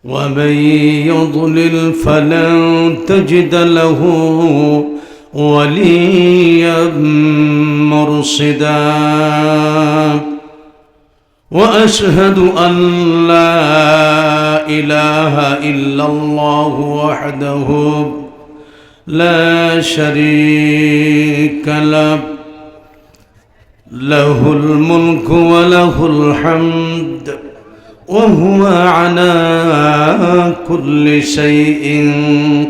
ومن يضلل فلن تجد له وليا مرشدا وأشهد أن لا إله إلا الله وحده لا شريك له له الملك وله الحمد وهو على كل شيء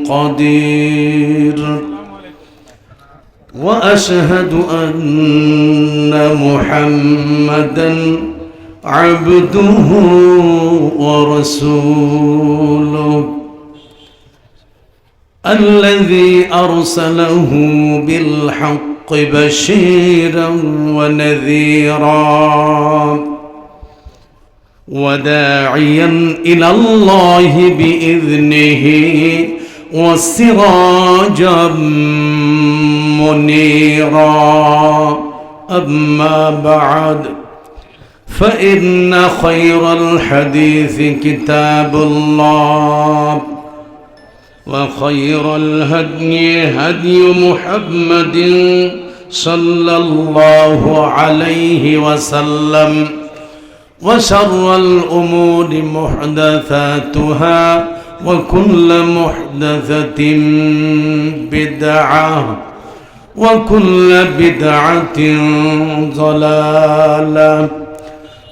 قدير وأشهد أن محمدا عبده ورسوله الذي أرسله بالحق بشيرا ونذيرا وداعيا إلى الله بإذنه وسراجا منيرا أما بعد فإن خير الحديث كتاب الله وخير الهدي هدي محمد صلى الله عليه وسلم وشر الأمور محدثاتها وكل محدثة بدعة وكل بدعة ضلالة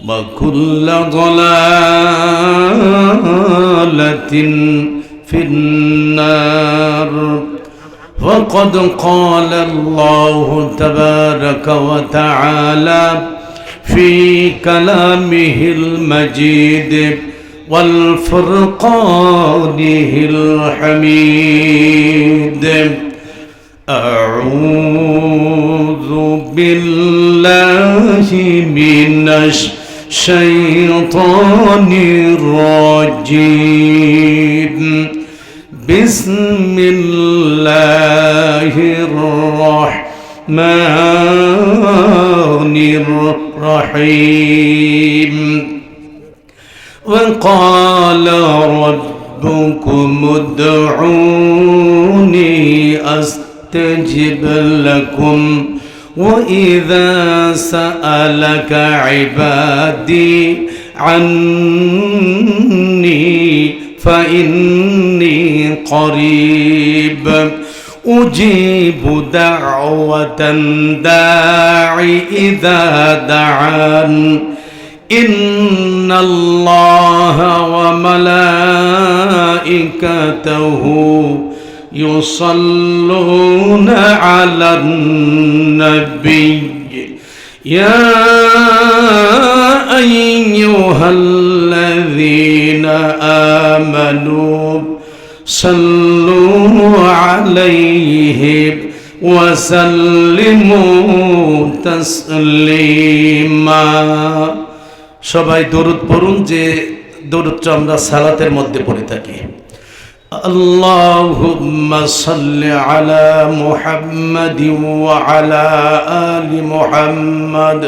وكل ضلالة في النار وقد قال الله تبارك وتعالى في كلامه المجيد والفرقانه الحميد أعوذ بالله من الشيطان الرجيم بسم الله الرحمن الرحيم وقال ربكم ادعوني أستجب لكم وإذا سألك عبادي عني فإني قريب أجيب دعوة الداعي إذا دعان إن الله وملائكته يصلون على النبي يا أيها الذين آمنوا صلوا عليه وسلموا تسليما সবাই দরুদ পড়ুন যে দরুদটা আমরা সালাতের মধ্যে পড়ে থাকি আল্লাহুম্মা সাল্লি আলা মুহাম্মাদিন ওয়া আলা আলি মুহাম্মাদ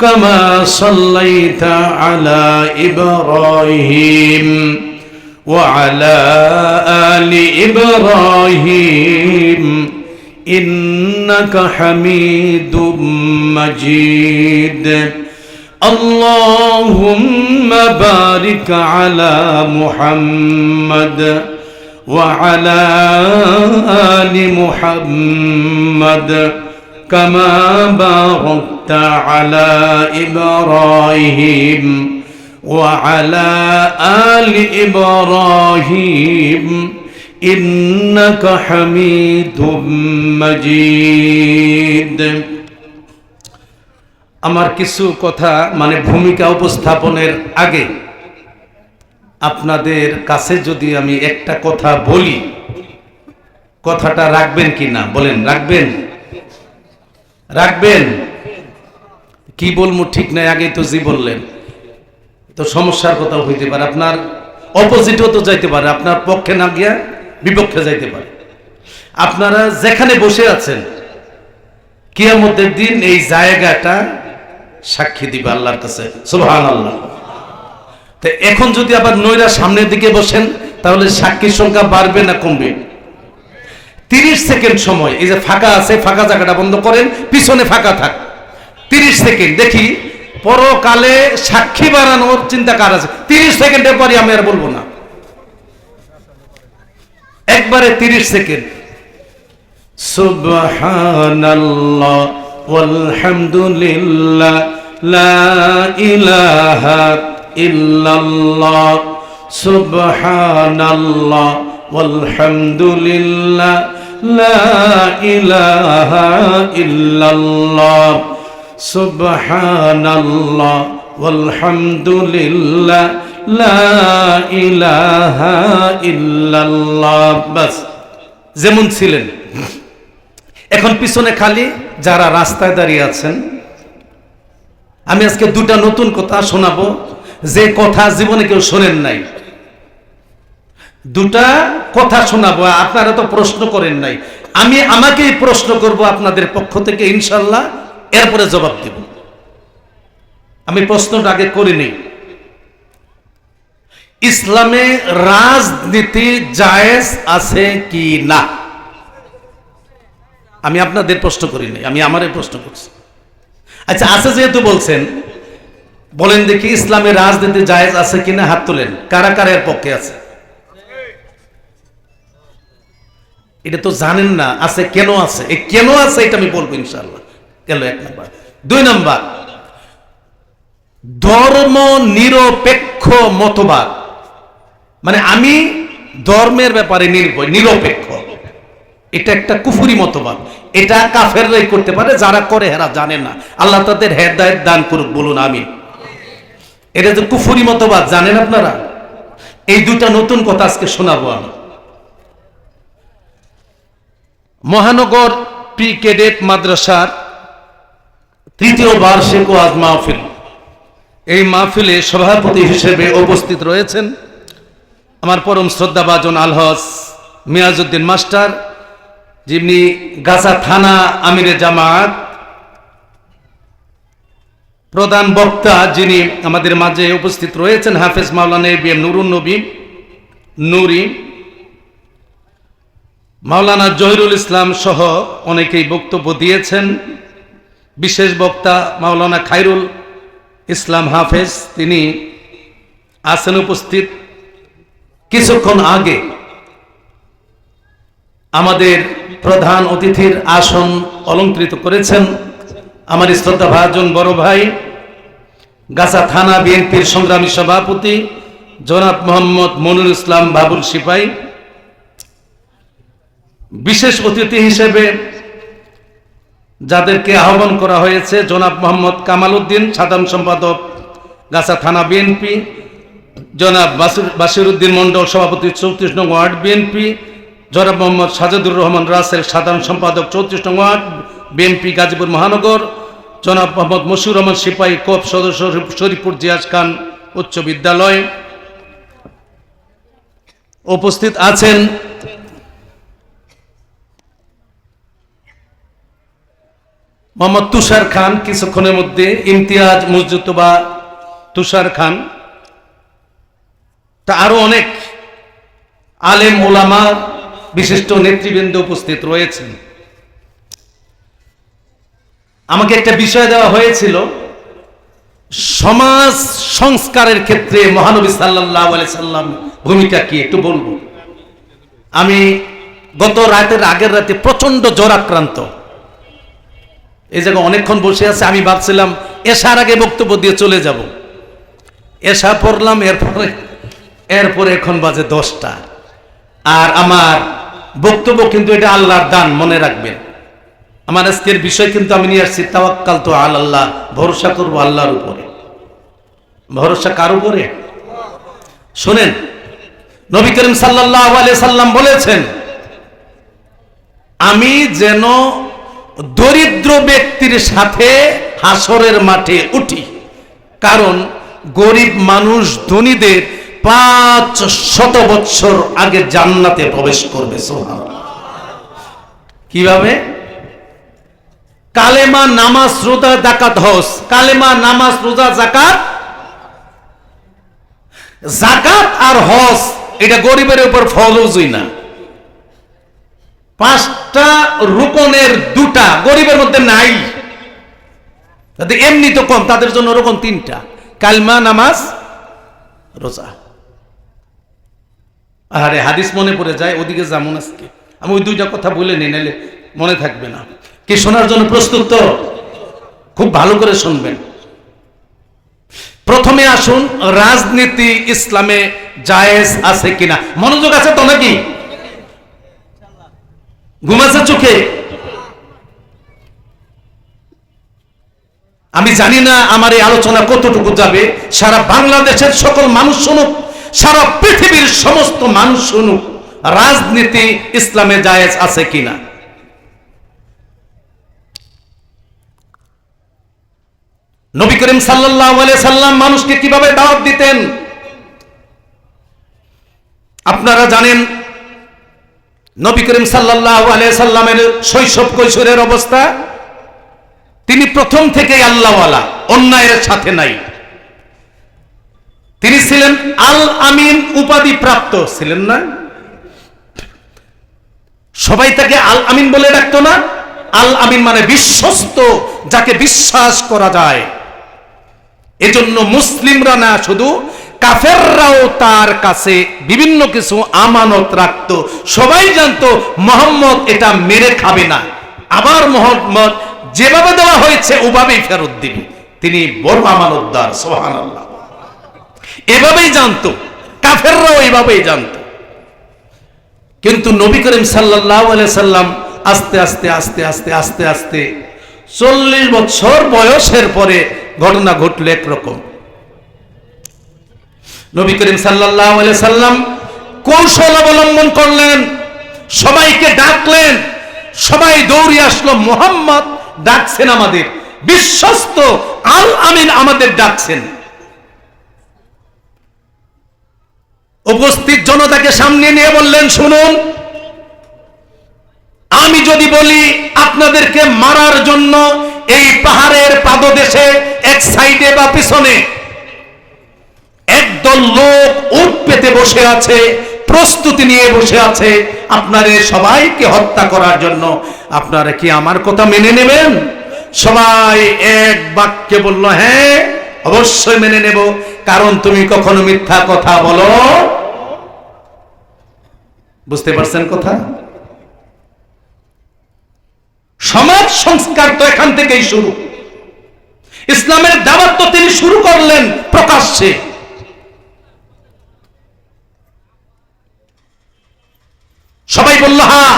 কামা সাল্লাইতা আলা ইব্রাহিম ওয়া আলা আলি ইব্রাহিম ইন্নাকা হামিদুম মাজিদ اللهم بارك على محمد وعلى آل محمد كما باركت على إبراهيم وعلى آل إبراهيم إنك حميد مجيد আমার কিছু কথা মানে ভূমিকা উপস্থাপনের আগে আপনাদের কাছে যদি আমি একটা কথা বলি কথাটা রাখবেন কি না বলেন রাখবেন রাখবেন কি বলবো ঠিক নাই আগেই তো জি বললেন তো সমস্যার কথা হইতে পারে আপনার অপোজিটও তো যাইতে পারে আপনার পক্ষে না গিয়া বিপক্ষে যাইতে পারে আপনারা যেখানে বসে আছেন কিয়ামতের দিন এই জায়গাটা সাক্ষী দিবে আল্লাহর কাছে সুবহানাল্লাহ তো এখন যদি আবার নৈরা সামনের দিকে বসেন তাহলে সাক্ষীর সংখ্যা বাড়বে না কমবে? 30 সেকেন্ড সময়, এই যে ফাঁকা আছে, ফাঁকা জায়গাটা বন্ধ করেন, পিছনে ফাঁকা থাক 30 সেকেন্ড। দেখি পরকালে সাক্ষী বাড়ানোর চিন্তা কার আছে? 30 সেকেন্ডের পরে আমি আর বলবো না, একবারে 30 সেকেন্ড। সুবহানাল্লাহ ওয়ালহামদুলিল্লাহ লা ইলাহা ইল্লাল্লাহ সুবহানাল্লাহ ওয়ালহামদুলিল্লাহ লা ইলাহা ইল্লাল্লাহ সুবহানাল্লাহ ওয়ালহামদুলিল্লাহ লা ইলাহা ইল্লাল্লাহ। বাস, যেমন ছিলেন। এখন পিছনে খালি যারা রাস্তায় দাঁড়িয়ে আছেন, আমি আজকে দুটা নতুন কথা শোনাবো, যে কথা জীবনে কেউ শোনেন নাই। দুটা কথা শোনাবো, আপনারা তো প্রশ্ন করেন নাই, আমি আমাকেই প্রশ্ন করব আপনাদের পক্ষ থেকে ইনশাল্লাহ, এরপরে জবাব দেব। আমি প্রশ্নটা আগে করিনি। ইসলামে রাজনীতি জায়েজ আছে কি না? আমি আপনাদের প্রশ্ন করিনি, আমি আমারই প্রশ্ন করছি। আচ্ছা, আছে যেহেতু বলছেন, বলেন দেখি ইসলামে রাজনীতি জায়েজ আছে কিনা, হাত তোলেন। কারা কারা এর পক্ষে আছে? এটা তো জানেন না আছে, কেন আছে? এই কেন আছে এটা আমি বলবো ইনশাআল্লাহ। গেল 1 নাম্বার। 2 নাম্বার, ধর্ম নিরপেক্ষ মতবাদ, মানে আমি ধর্মের ব্যাপারে নিরপেক্ষ, এটা একটা কুফরি মতবাদ। এটা কাফেররাই করতে পারে, যারা করে এরা জানে না। আল্লাহ তাদের হেদায়েত দান করুক, বলুন আমিন। এটা যে কুফরি মতবাদ, জানেন আপনারা? এই দুটা নতুন কথা আজকে শোনাবো আমি। মহানগর প্রি ক্যাডেট মাদ্রাসার 3য় বার্ষিক ওয়াজ মাহফিল, এই মাহফিলে সভাপতি হিসেবে উপস্থিত রয়েছেন আমার পরম শ্রদ্ধাভাজন আলহাজ মিয়াজউদ্দিন মাস্টার, যিনি গাছা থানা আমিরে জামাত। প্রধান বক্তা যিনি আমাদের মাঝে উপস্থিত রয়েছেন হাফেজ মাওলানা এবিএম নুরুন নবী নুরি, মাওলানা জহিরুল ইসলাম সহ অনেকেই বক্তব্য দিয়েছেন। বিশেষ বক্তা মাওলানা খায়রুল ইসলাম হাফেজ, তিনি আছেন উপস্থিত। কিছুক্ষণ আগে আমাদের প্রধান অতিথির আসন অলঙ্কৃত করেছেন আমার শ্রদ্ধাভাজন বড় ভাই, গাছা থানা বিএনপির সংগ্রামী সভাপতি জনাব মোহাম্মদ মনিরুল ইসলাম বাবুল সিপাই। বিশেষ অতিথি হিসেবে যাদেরকে আহ্বান করা হয়েছে, জনাব মোহাম্মদ কামাল উদ্দিন, সাধারণ সম্পাদক গাছা থানা বিএনপি, জনাব বাশির উদ্দিন মন্ডল, সভাপতি 34 নং ওয়ার্ড বিএনপি, জনাব মোহাম্মদ সাজেদুর রহমান রাসেল, সাধারণ সম্পাদক 34 নং ওয়ার্ড বিএনপি গাজীপুর মহানগর, জনাব মোহাম্মদ মশিউর রহমান সিপাহী, কোপ সদস্য শরীফপুর জিয়াজ খান উচ্চ বিদ্যালয়। উপস্থিত আছেন মোহাম্মদ তুষার খান, কিছুক্ষণের মধ্যে ইমতিয়াজ মুজতবা তুষার খান, তা আরো অনেক আলেম ওলামা বিশিষ্ট নেতৃবৃন্দ উপস্থিত রয়েছেন। আমাকে একটা বিষয় দেওয়া হয়েছিল, সমাজ সংস্কারের ক্ষেত্রে মহানবী সাল্লাল্লাহু আলাইহি সাল্লাম ভূমিকা কি একটু বলবো। আমি গত রাতের আগের রাতে প্রচন্ড জ্বর আক্রান্ত, এই জায়গায় অনেকক্ষণ বসে আছে। আমি ভাবছিলাম এশার আগে বক্তব্য দিয়ে চলে যাব, এশা পড়লাম, এরপরে এখন বাজে 10টা। আর আমার বক্তব্য কিন্তু এটা আল্লাহর দান, মনে রাখবেন। আমার আজকের বিষয় কিন্তু আমি নিয়ে আসছি তাওয়াক্কালতু আলাল্লাহ, ভরসা করবো আল্লাহর উপরে। ভরসা কার উপরে? শুনেন, নবী করিম সাল্লাল্লাহু আলাইহি সাল্লাম বলেছেন, আমি যেন দরিদ্র ব্যক্তির সাথে হাসরের মাঠে উঠি, কারণ গরিব মানুষ ধনীদের 500 বছর আগে জান্নাতে প্রবেশ করবে। সুবহানাল্লাহ। কিভাবে? কালেমা, নামাজ, রোজা, যাকাত, হজ। কালেমা, নামাজ, রোজা, যাকাত, যাকাত আর হজ এটা গরিবের উপর ফরজই না। 5টা রুকনের 2টা গরিবের মধ্যে নাই, এমনি তো কম, তাদের জন্য রুকন 3টা, কালমা, নামাজ, রোজা। আরে হাদিস মনে পড়ে যায়, ওদিকে যেমন আজকে আমি ওই 2টা কথা বলে নিই, নাহলে মনে থাকবে না। কি শোনার জন্য প্রস্তুত তো? খুব ভালো করে শুনবেন। প্রথমে আসুন, রাজনীতি ইসলামে জায়েজ আছে কিনা। মনোযোগ আছে তো নাকি? ঘুমাচ্ছে চোখে? আমি জানি না আমার এই আলোচনা কতটুকু যাবে, সারা বাংলাদেশের সকল মানুষ শুনুক, সারা পৃথিবীর সমস্ত মানুষ শুনুক, রাজনীতি ইসলামে জায়েজ আছে কিনা। নবী করিম সাল্লাল্লাহু আলাইহি সাল্লাম মানুষকে কিভাবে দাওয়াত দিতেন আপনারা জানেন। নবী করিম সাল্লাল্লাহু আলাইহি সাল্লামের শৈশব কৈশোরের অবস্থা, তিনি প্রথম থেকেই আল্লাহওয়ালা, অন্যায়ের সাথে নাই। তিনি ছিলেন আল আমিন উপাধি প্রাপ্ত, ছিলেন না? সবাই তাকে আল আমিন বলে ডাকতো না? আল আমিন মানে বিশ্বস্ত, যাকে বিশ্বাস করা যায়। এজন্য মুসলিমরা না, শুধু কাফেররাও তার কাছে বিভিন্ন কিছু আমানত রাখতো। সবাই জানতো মুহাম্মদ এটা মেরে খাবে না, আবার মুহাম্মদ যেভাবে দেওয়া হয়েছে ওভাবেই ফেরত দিবে, তিনি বড় আমানতদার। সুবহানাল্লাহ। এভাবেই জানতো, কাফেররাও এভাবেই জানতো। কিন্তু নবী করিম সাল্লাল্লাহু আলাইহি সাল্লাম আস্তে আস্তে আস্তে আস্তে আস্তে আস্তে 40 বছর বয়সের পরে ঘটনা ঘটলো একরকম। নবী করিম সাল্লাল্লাহু আলাইহি সাল্লাম কৌশল অবলম্বন করলেন, সবাইকে ডাকলেন, সবাই দৌড়ে আসলো। মুহাম্মদ ডাকছেন, আমাদের বিশ্বস্ত আল আমিন আমাদের ডাকছেন। উপস্থিত জনতাকে সামনে নিয়ে বললেন, শুনুন, আমি যদি বলি আপনাদেরকে মারার জন্য এই পাহাড়ের পাদদেশে এক সাইডে বা পিছনে একদল লোক উট পেতে বসে আছে, প্রস্তুতি নিয়ে বসে আছে আপনাদের সবাইকে হত্যা করার জন্য, আপনারা কি আমার কথা মেনে নেবেন? সবাই এক বাক্যে বলল, হ্যাঁ অবশ্যই মেনে নেব, কারণ তুমি কখনো মিথ্যা কথা বলো। বুঝতে পারছেন কথা? সমাজ সংস্কার তো এখান থেকেই শুরু। ইসলামের দাওয়াত তো তিনি শুরু করলেন প্রকাশ্যে। সবাই বলল হ্যাঁ।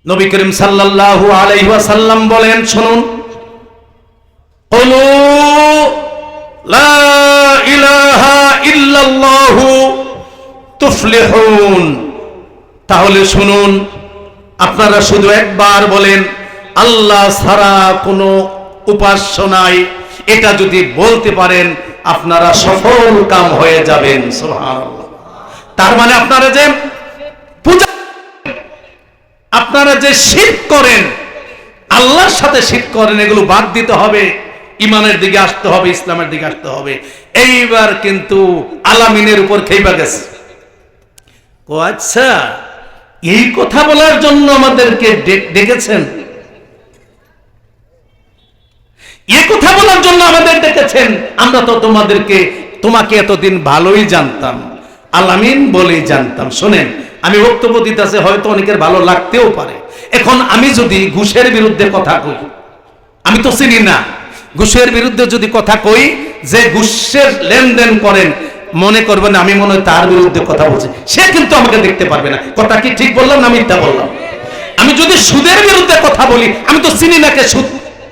নবী করিম সাল্লাল্লাহু আলাইহি ওয়াসাল্লাম বলেন, শুনুন, কুলু লা ইলাহা ইল্লাল্লাহু তুফলিহুন। তাহলে শুনুন, আপনারা শুধু একবার বলেন আল্লাহ ছাড়া কোনো উপাস্য নাই, এটা যদি বলতে পারেন আপনারা সফল কাম হয়ে যাবেন। সুবহানাল্লাহ। তার মানে আপনারা যে পূজা, আপনারা যে শিরক করেন, আল্লাহর সাথে শিরক করেন, এগুলো বাদ দিতে হবে, ইমানের দিকে আসতে হবে, ইসলামের দিকে আসতে হবে। এইবার কিন্তু আলামিনের উপর খেইবা গেছে। ও আচ্ছা, এই কথা বলার জন্য আমাদেরকে ডেকেছেন, এই কথা বলার জন্য আমাদের ডেকেছেন। আমরা তো তোমাকে এতদিন ভালোই জানতাম, আলামিন বলেই জানতাম। শোনেন, আমি বক্তব্য দিতেছে, হয়তো অনেকের ভালো লাগতেও পারে। এখন আমি যদি ঘুষের বিরুদ্ধে কথা কই, আমি তো চিনি না, ঘুষের বিরুদ্ধে যদি কথা কই, যে ঘুষের লেনদেন করেন, মনে করবেন আমি মনে হয় তার বিরুদ্ধে কথা বলছি, সে কিন্তু আমাকে দেখতে পারবে না। কথা কি ঠিক বললাম না মিথ্যা বললাম? আমি যদি সুদের বিরুদ্ধে কথা বলি, আমি তো চিনি না কে সুদ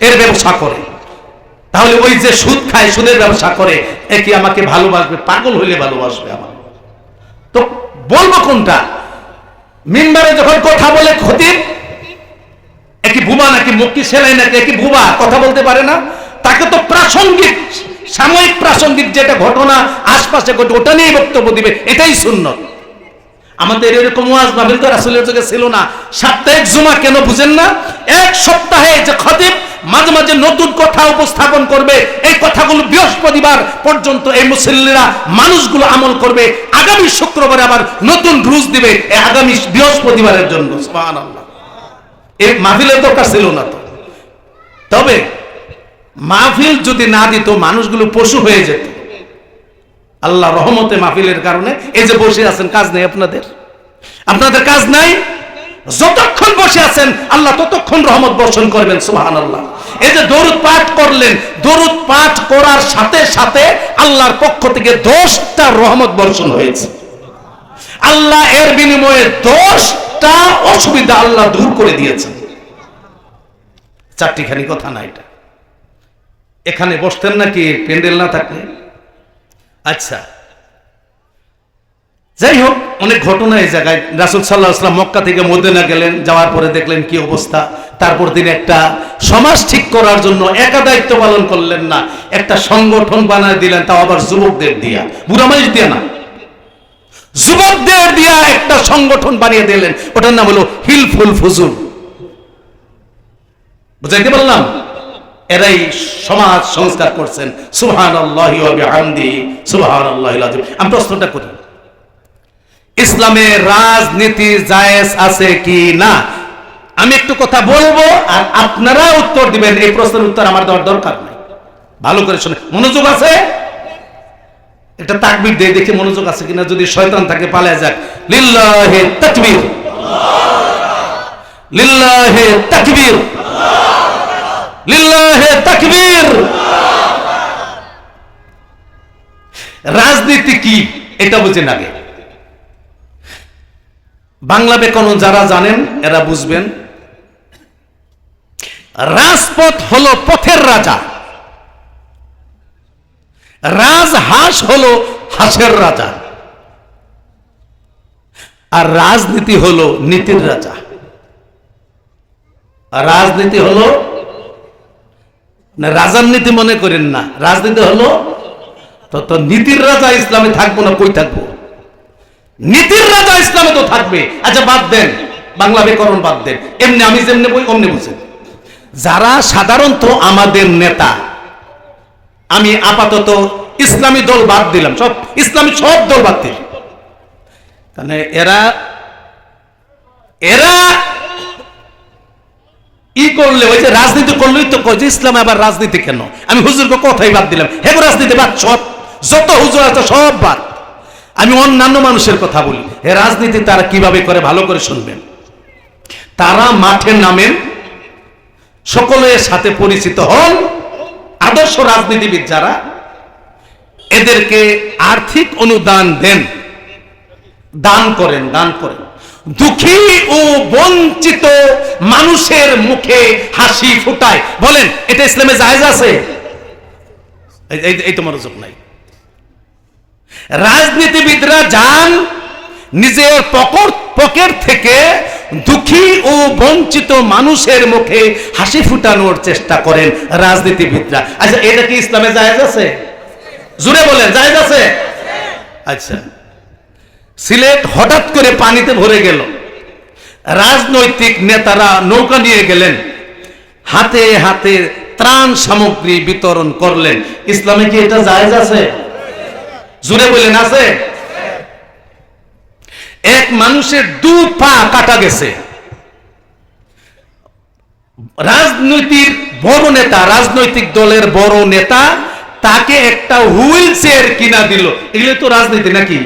এর ব্যবসা করে, তাহলে ওই যে সুদ খায়, সুদের ব্যবসা করে, এ কি আমাকে ভালোবাসবে? পাগল হইলে ভালোবাসবে আমার। তো বলবো কোনটা? মিম্বারে যখন কথা বলে খতিব, একই বুবা নাকি মক্কি সেলাই নাকি একই বুবা কথা বলতে পারে না, তাকে তো প্রাসঙ্গিক, সাময়িক প্রাসঙ্গিক যেটা ঘটনা আশপাশে ঘটে ওটা নিয়ে বক্তব্য দিবে, এটাই সুন্নত। আমাদের এরকম ওয়াজ মাহফিল তো রাসূলের যুগে ছিল না। সাপ্তাহিক জুমা কেন বুঝেন না? এক সপ্তাহে যে খতিব মাঝে মাঝে নতুন কথা উপস্থাপন করবে। এই কথাগুলো বৃহস্পতিবার পর্যন্ত এই মুসল্লিরা মানুষগুলো আমল করবে। আগামী শুক্রবারে আবার নতুন রুজ দিবে এই আগামী বৃহস্পতিবারের জন্য। সুবহানাল্লাহ। এই মাহফিলের দরকার ছিল না তো। তবে মাহফিল যদি না দিত মানুষগুলো পশু হয়ে যেত। আল্লাহ রহমতে মাহফিলের কারণে এই যে বসে আছেন, কাজ নেই আপনাদের কাজ নাই। যতক্ষণ বসে আছেন আল্লাহ ততক্ষণ রহমত বর্ষণ করবেন। সুবহানাল্লাহ। এই যে দরুদ পাঠ করলেন, দরুদ পাঠ করার সাথে সাথে আল্লাহর পক্ষ থেকে 10টা রহমত বর্ষণ হয়েছে। আল্লাহ এর বিনিময়ে 10টা অসুবিধা আল্লাহ দূর করে দিয়েছেন। চারটিখানি কথা না এটা। এখানে বসতেন নাকি প্যান্ডেল না থাকলে? আচ্ছা, যাই হোক, অনেক ঘটনা এই জায়গায়। রাসূল সাল্লাল্লাহু আলাইহি ওয়াসাল্লাম মক্কা থেকে মদিনা গেলেন, যাওয়ার পরে দেখলেন কি অবস্থা। তারপর তিনি একটা সমাজ ঠিক করার জন্য একা দায়িত্ব পালন করলেন না, একটা সংগঠন বানায় দিলেন, তাও আবার যুবকদের দিয়া, বুড়া মানুষ দিয়া না, যুবকদের দিয়া একটা সংগঠন বানিয়ে দিলেন। ওটার নাম হলো হিলফুল ফুজুল। বুঝাইতে পারলাম? এরাই সমাজ সংস্কার করছেন। সুবহানাল্লাহি ওয়া বিহামদিহি সুবহানাল্লাহিল আযীম। আমি প্রশ্নটা করি, ইসলামে রাজনীতি জায়েজ আছে কি না? আমি একটু কথা বলবো আর আপনারা উত্তর দিবেন। এই প্রশ্নের উত্তর আমার দেওয়ার দরকার নাই। ভালো করে শুনে, মনোযোগ আছে? একটা তাকবীর দিয়ে দেখি মনোযোগ আছে কিনা। যদি শয়তান থাকে পালিয়ে যাক। লিল্লাহি তাকবীর, লিল্লাহি তাকবীর, লিল্লাহি তাকবীর। রাজনীতি কি এটা বুঝেন আগে। বাংলা ব্যাকরণ যারা জানেন এরা বুঝবেন। রাজপথ হলো পথের রাজা, রাজহাঁস হলো হাঁসের রাজা, আর রাজনীতি হলো নীতির রাজা। রাজনীতি হলো না, রাজার নীতি মনে করেন না, রাজনীতি হলো তো নীতির রাজা ইসলামে থাকবো না, কই থাকবো? নীতির রাজা ইসলামে তো থাকবে। আচ্ছা বাদ দেন, বাংলা ব্যাকরণ বাদ দেন, এমনি আমি যেমনি বই অমনি বুঝেন। যারা সাধারণত আমাদের নেতা, আমি আপাতত ইসলামী দল বাদ দিলাম, সব ইসলামী সব দল বাদ দিলাম। মানে এরা ই করলে, ওই যে রাজনীতি করলেই তো কয় যে ইসলামে আবার রাজনীতি কেন? আমি হুজুরকে কথাই বাদ দিলাম, হ্যাঁ রাজনীতি বাদ, সব যত হুজুর আছে সব বাদ। আমি অন্যান্য মানুষের কথা বলি। এ রাজনীতি তারা কিভাবে করে ভালো করে শুনবেন। তারা মাঠে নামেন, সকলের সাথে পরিচিত হন, আদর্শ রাজনীতিবিদ যারা, এদেরকে আর্থিক অনুদান দেন, দান করেন, দুঃখী ও বঞ্চিত মানুষের মুখে হাসি ফুটায়। বলেন এটা ইসলামে জায়েজ আছে? এই তো মনোযোগ নাই। রাজনীতিবিদরা যান নিজের পকেট থেকে দুঃখী ও বঞ্চিত মানুষের মুখে হাসি ফুটানোর চেষ্টা করেন রাজনীতিবিদরা। আচ্ছা এটা কি ইসলামে জায়েজ আছে? জোরে বলেন, জায়েজ আছে? আচ্ছা, সিলেট হঠাৎ করে পানিতে ভরে গেল, রাজনৈতিক নেতারা নৌকা নিয়ে গেলেন, হাতে হাতে ত্রাণ সামগ্রী বিতরণ করলেন। ইসলামে কি এটা জায়েজ আছে? জোরে বলেন, আছে? এক মানুষের 2 পা কাটা গেছে, রাজনৈতিক বড় নেতা, রাজনৈতিক দলের বড় নেতা তাকে একটা হুইল চেয়ার কিনা দিল। এগুলো তো রাজনীতি নাকি?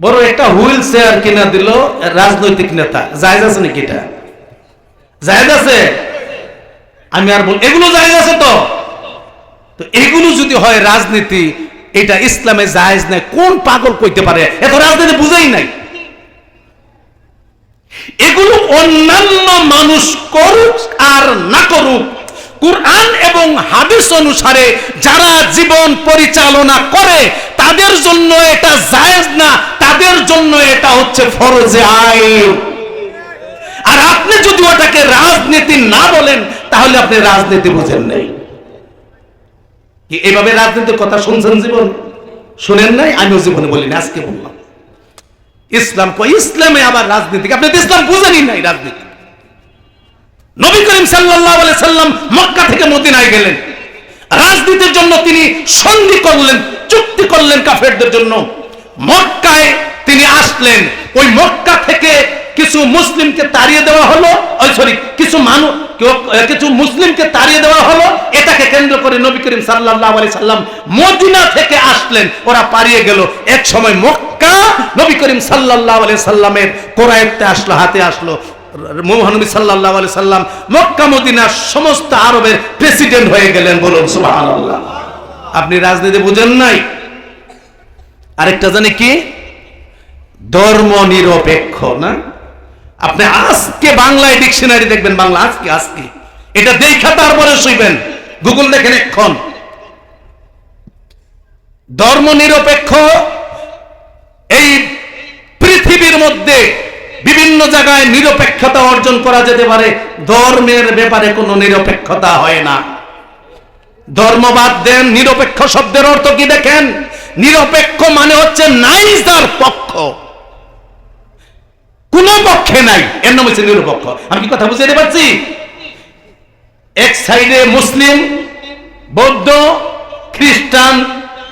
বড় একটা হুইল চেয়ার কিনা দিল রাজনৈতিক নেতা। জায়েজ আছে নাকি? এটা জায়েজ আছে? আমি আর বল, এগুলো জায়েজ আছে তো? এগুলো যদি হয় রাজনীতি, এটা ইসলামে জায়েজ নাই, কোন পাগল কইতে পারে? এত রাজনীতি বুঝেই নাই। এগুলো অন্যান্য মানুষ করুক আর না করুক, কুরআন এবং হাদিস অনুসারে যারা জীবন পরিচালনা করে তাদের জন্য এটা জায়েজ না, তাদের জন্য এটা হচ্ছে ফরজে আইন। আর আপনি যদি ওটাকে রাজনীতি না বলেন তাহলে আপনি রাজনীতি বুঝেন নাই। কি এইভাবে রাজনীতির কথা শুনছেন জীবন? শুনেন নাই? আমিও জীবনে বলিনি, আজকে বললাম। ইসলামে আবার রাজনীতি, আপনি তো ইসলাম বুঝেনই নাই। রাজনীতি নবী করিম সাল্লাল্লাহু আলাইহি সাল্লাম মক্কা থেকে মদিনায় গেলেন, রাজনীতির জন্য তিনি সন্ধি করলেন, চুক্তি করলেন কাফেরদের জন্য। মক্কায় তিনি আসলেন, ওই মক্কা থেকে কিছু মুসলিমকে তাড়িয়ে দেওয়া হলো, কিছু মুসলিমকে তাড়িয়ে দেওয়া হলো। এটাকে কেন্দ্র করে নবী করিম সাল্লাল্লাহু আলাইহি সাল্লাম মদিনা থেকে আসলেন, ওরা পালিয়ে গেল। এক সময় মক্কা নবী করিম সাল্লাল্লাহু আলাইহি সাল্লামের কোরায়েতে আসলো, হাতে আসলো। মহানবী সাল্লাল্লাহু আলাইহি সাল্লাম মক্কা মদিনার সমস্ত আরবের প্রেসিডেন্ট হয়ে গেলেন। বলুন সুবহানাল্লাহ। আপনি রাজনীতি বুঝেন নাই। আরেকটা জানি কি, ধর্ম নিরপেক্ষ না। আপনি আজকে বাংলায় ডিকশনারি দেখবেন, বাংলা আজকে এটা দেখা তারপরে শুইবেন, গুগল দেখেন এক্ষণ। ধর্ম নিরপেক্ষ এই পৃথিবীর মধ্যে বিভিন্ন জায়গায় নিরপেক্ষতা অর্জন করা যেতে পারে, ধর্মের ব্যাপারে কোনো নিরপেক্ষতা হয় না। ধর্মবাদ দেন, নিরপেক্ষ শব্দের অর্থ কি দেখেন? নিরপেক্ষ মানে হচ্ছে নাইজার পক্ষ, কোন পক্ষে নাই, এর নাম হচ্ছে নিরপেক্ষ। আমি কি কথা বুঝতে পারছি? এক সাইডে মুসলিম, বৌদ্ধ, খ্রিস্টান,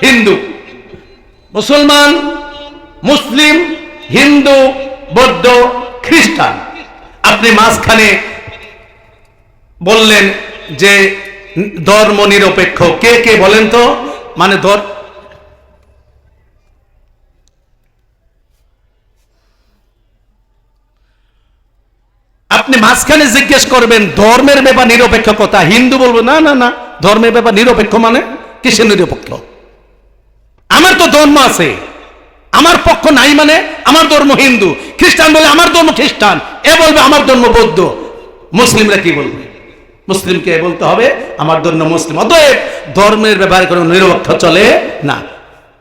হিন্দু, মুসলমান, মুসলিম, হিন্দু, বৌদ্ধ, খ্রিস্টান। আপনি মাঝখানে বললেন যে ধর্ম নিরপেক্ষ, কে কে বলেন তো? মানে আপনি মাঝখানে জিজ্ঞেস করবেন ধর্মের ব্যাপার নিরপেক্ষ কথা, হিন্দু বলবো না না না, ধর্মের ব্যাপার নিরপেক্ষ মানে কিসের নিরপেক্ষ? আমার তো ধর্ম আছে, আমার পক্ষ নাই মানে আমার ধর্ম হিন্দু, খ্রিস্টান বলে আমার ধর্ম খ্রিস্টান, এ বলবে আমার ধর্ম বৌদ্ধ। মুসলিমরা কি বলবে? মুসলিমকে বলতে হবে আমার ধর্ম মুসলিম। অতএব ধর্মের ব্যাপারে কোনো নিরপেক্ষ চলে না।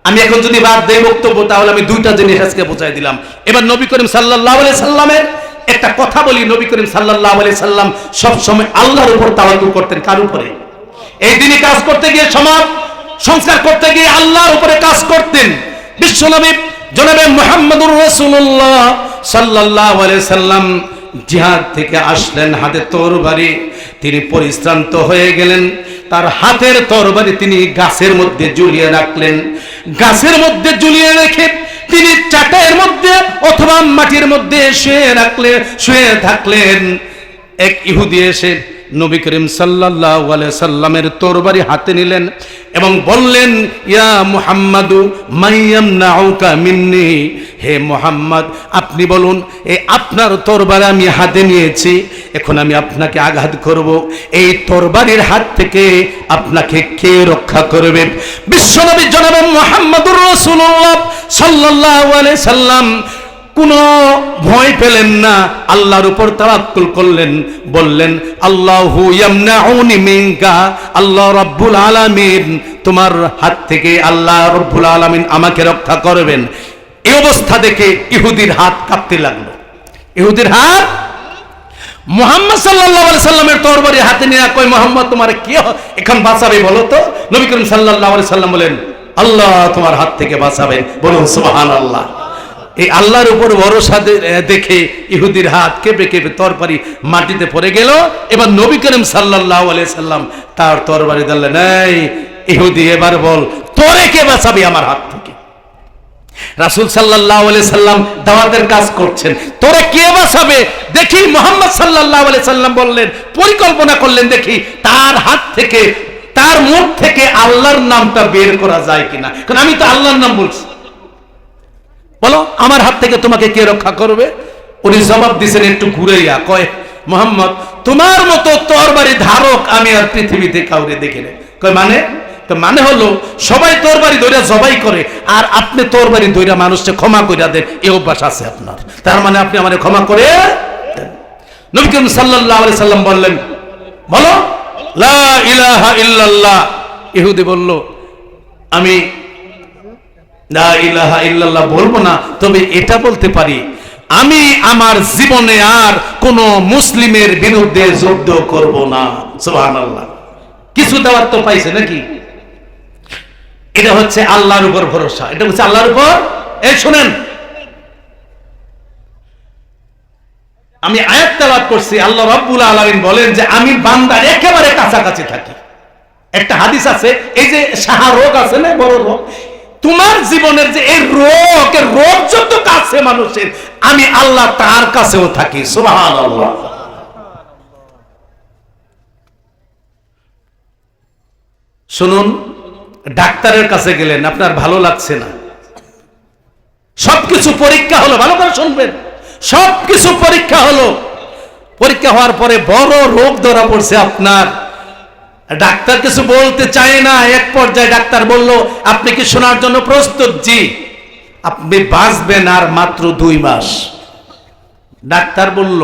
আমি এখন যদি বাদ দেই বক্তব্য, তাহলে আমি দুইটা জিনিস আজকে বোঝাই দিলাম। এবার নবী করিম সাল্লাল্লাহু আলাইহি সাল্লামের একটা কথা বলি। নবী করিম সাল্লাল্লাহু আলাইহি সাল্লাম সব সময় আল্লাহর উপর তাওয়াক্কুল করতেন। কার উপরে? এই দিনে কাজ করতে গিয়ে, সমাজ সংস্কার করতে গিয়ে আল্লাহর উপরে কাজ করতেন। বিশ্বনবী জনাবে মুহাম্মদুর রাসূলুল্লাহ সাল্লাল্লাহু আলাইহি সাল্লাম জিহাদ থেকে আসলেন, হাতে তরবারি, তিনি পরিশ্রান্ত হয়ে গেলেন। তার হাতের তরবারি তিনি গাছের মধ্যে ঝুলিয়ে রাখলেন। গাছের মধ্যে ঝুলিয়ে রেখে তিনি চাটাইয়ের মধ্যে অথবা মাটির মধ্যে শুয়ে থাকলেন। এক ইহুদি এসে নবী করিম সাল্লাল্লাহু আলাইহি সাল্লামের তরবারি হাতে নিলেন এবং বললেন, ইয়া মুহাম্মাদু মাইয়ামনাউকা মিন্নি, হে মুহাম্মদ আপনি বলুন, এই আপনার তরবারি আমি হাতে নিয়েছি, এখন আমি আপনাকে আঘাত করব, এই তরবারির হাত থেকে আপনাকে কে রক্ষা করবে? বিশ্বনবী জনাবে মুহাম্মদুর রাসূলুল্লাহ সাল্লাল্লাহু আলাইহি সাল্লাম কোনো ভয় পেলেন না, আল্লাহর উপর তাওয়াক্কুল করলেন, বললেন আল্লাহু ইয়ামনাউনি মিনকা, আল্লাহ রাব্বুল আলামিন তোমার হাত থেকে আল্লাহ রাব্বুল আলামিন আমাকে রক্ষা করবেন। এই অবস্থা দেখে ইহুদির হাত কাঁপতে লাগলো। ইহুদির হাত মুহাম্মদ সাল্লাল্লাহু আলাইহি সাল্লামের তরবারি হাতে নিয়ে কই, মুহাম্মদ তোমার কে এখন বাঁচাবে বলো তো? নবী করিম সাল্লাল্লাহু আলাইহি সাল্লাম বলেন, আল্লাহ তোমার হাত থেকে বাঁচাবেন। বলুন সুবহানাল্লাহ। এই আল্লাহর উপর ভরসা দেখে ইহুদির হাত কেঁপে কেঁপে তরবারি মাটিতে পড়ে গেল। এবার নবী করিম সাল্লাল্লাহু আলাইহি সাল্লাম তার তরবারি ধরলেন, এই ইহুদি এবার বল তোরে কে বাঁচাবে আমার হাত থেকে? রাসূল সাল্লাল্লাহু আলাইহি সাল্লাম দাওয়াতের কাজ করছেন, তোরে কে বাঁচাবে দেখি। মুহাম্মদ সাল্লাল্লাহু আলাইহি সাল্লাম বললেন, পরিকল্পনা করলেন দেখি তার হাত থেকে, তার মুখ থেকে আল্লাহর নামটা বের করা যায় কিনা, কারণ আমি তো আল্লাহর নাম বলছি। বলো আমার হাত থেকে তোমাকে কে রক্ষা করবে? উনি জবাব দিয়েছেন একটু ঘুরাইয়া, কয় মুহাম্মদ তোমার মতো তরবারি ধারক আমি আর পৃথিবীতে কাউকে দেখি না। কয় মানে? মানে হলো সবাই তরবারি ধইরা জবাই করে, আর আপনি তরবারি ধইরা মানুষকে ক্ষমা কইরা দেন, এই অভ্যাস আছে আপনার। তার মানে আপনি আমারে ক্ষমা করে দেন। নবী করিম সাল্লাল্লাহু আলাইহি সাল্লাম বললেন, বলো লা ইলাহা ইল্লাল্লাহ। ইহুদি বলল, আমি লা ইলাহা ইল্লাল্লাহ বলবো না, তবে এটা বলতে পারি আমি আমার জীবনে আর কোন মুসলিমের বিরুদ্ধে যুদ্ধ করব না। সুবহানাল্লাহ। কিছু দেওয়ার তো পাইছে নাকি? এটা হচ্ছে আল্লাহর উপর ভরসা, এটা হচ্ছে আল্লাহর উপর। এই শুনেন, আমি আয়াত তেলাওয়াত করছি, আল্লাহ রাব্বুল আলামিন বলেন যে আমি বান্দার একেবারে কাছাকাছি থাকি। একটা হাদিস আছে, এই যে সাহা রোগ আছে না, বড় রোগ, তোমার জীবনের যে এই রোগ যত কাছে মানুষের, আমি আল্লাহ তার কাছেও থাকি। সুবহানাল্লাহ। শুনুন, ডাক্তারের কাছে গেলেন, আপনার ভালো লাগছে না, সবকিছু পরীক্ষা হলো, ভালো করে শুনবেন, সবকিছু পরীক্ষা হলো, পরীক্ষা হওয়ার পরে বড় রোগ ধরা পড়ছে আপনার। ডাক্তার কিছু বলতে চায় না, এক পর্যায়ে ডাক্তার বলল, আপনি কি শোনার জন্য প্রস্তুত? জি। আপনি বাঁচবেন আর মাত্র 2 মাস। ডাক্তার বলল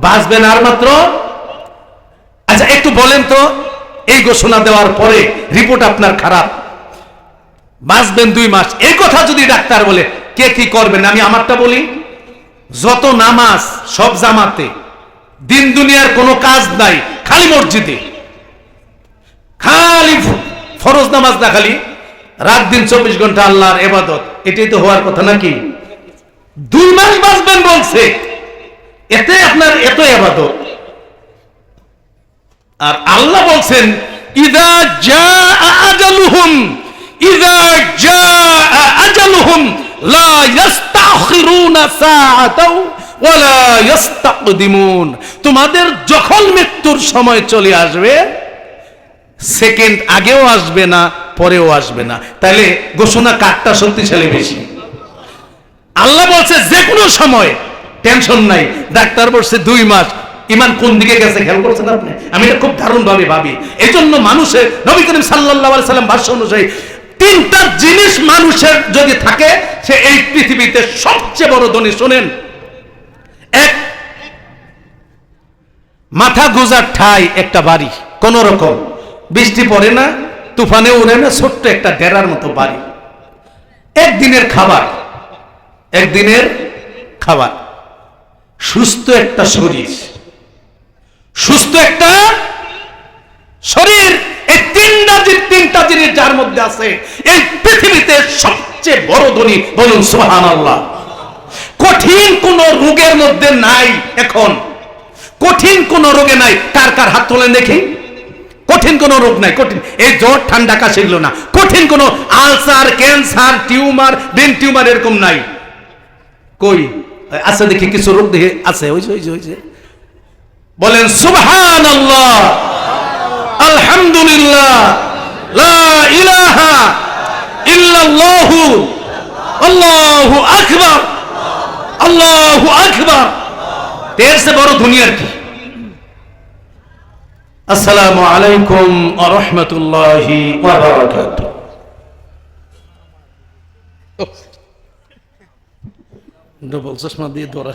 বাঁচবেন আর মাত্র, আচ্ছা একটু বলেন তো, এই ঘোষণা দেওয়ার পরে রিপোর্ট আপনার খারাপ, বাঁচবেন 2 মাস, এই কথা যদি ডাক্তার বলে, কে কি করবেন? আমি আমারটা বলি, যত নামাজ সব জামাতে, দিন দুনিয়ার কোনো কাজ নাই, খালি মসজিদে, খালি ফরজ নামাজ না, খালি রাত দিন 24 ঘন্টা আল্লাহর ইবাদত, এটাই তো হওয়ার কথা নাকি? 2 মাস বাঁচবেন বলছে, এতে আপনার এত ইবাদত। আর আল্লাহ বলছেন ইযা জাআ আজালুহুম, ইযা জাআ আজালুহুম লা ইস্তাখিরুনা সাআতাও ওয়ালা ইস্তাকদিমুন। তোমাদের যখন মৃত্যুর সময় চলে আসবে, সেকেন্ড আগেও আসবে না, পরেও আসবে না। তাহলে ঘোষণা কারটা শক্তিশালী বেশি? আল্লাহ বলছে যে কোনো সময়, টেনশন নাই। ডাক্তার বলছে 2 মাস। ইমান কোন দিকে গেছে খেয়াল করছেন আপনি? আমি এটা খুব দারুণ ভাবে ভাবি। এই জন্য মানুষের, নবী করিম সাল্লাল্লাহু আলাইহি সাল্লাম ভাষ্য অনুযায়ী 3টা জিনিস মানুষের যদি থাকে, সে এই পৃথিবীতে সবচেয়ে বড় ধনী। শুনেন, এক, মাথা গোজার ঠাই একটা বাড়ি, কোন রকম বৃষ্টি পড়ে না, তুফানে উড়ে না, ছোট্ট একটা ডেরার মতো বাড়ি, একদিনের খাবার, একদিনের খাবার, সুস্থ একটা শরীর, সুস্থ একটা শরীর, এই 3টা জিনিস যার মধ্যে আছে, এই পৃথিবীতে সবচেয়ে বড় ধনী। বলুন সুবহানাল্লাহ। কঠিন কোন রোগের মধ্যে নাই, এখন কঠিন কোন রোগে নাই। কার কার হাত তোলেন দেখি। কঠিন কোন রোগ নাই, কঠিন, এই জ্বর ঠান্ডা কাশি এগুলো না, কঠিন কোন ulcer, cancer, tumour, brain tumour এরকম নাই। কই আছে দেখি, কিছু রোগ দেখে আছে, হইছে। বলেন সুবহানাল্লাহ, আলহামদুলিল্লাহ, লা ইলাহা ইল্লাল্লাহু, আল্লাহু আকবার, আল্লাহু আকবার। এর চেয়ে বড় দুনিয়ার কি? আসসালামু আলাইকুম ওয়া রাহমাতুল্লাহি ওয়া বারাকাতুহু। বলছস না দিয়ে ধরা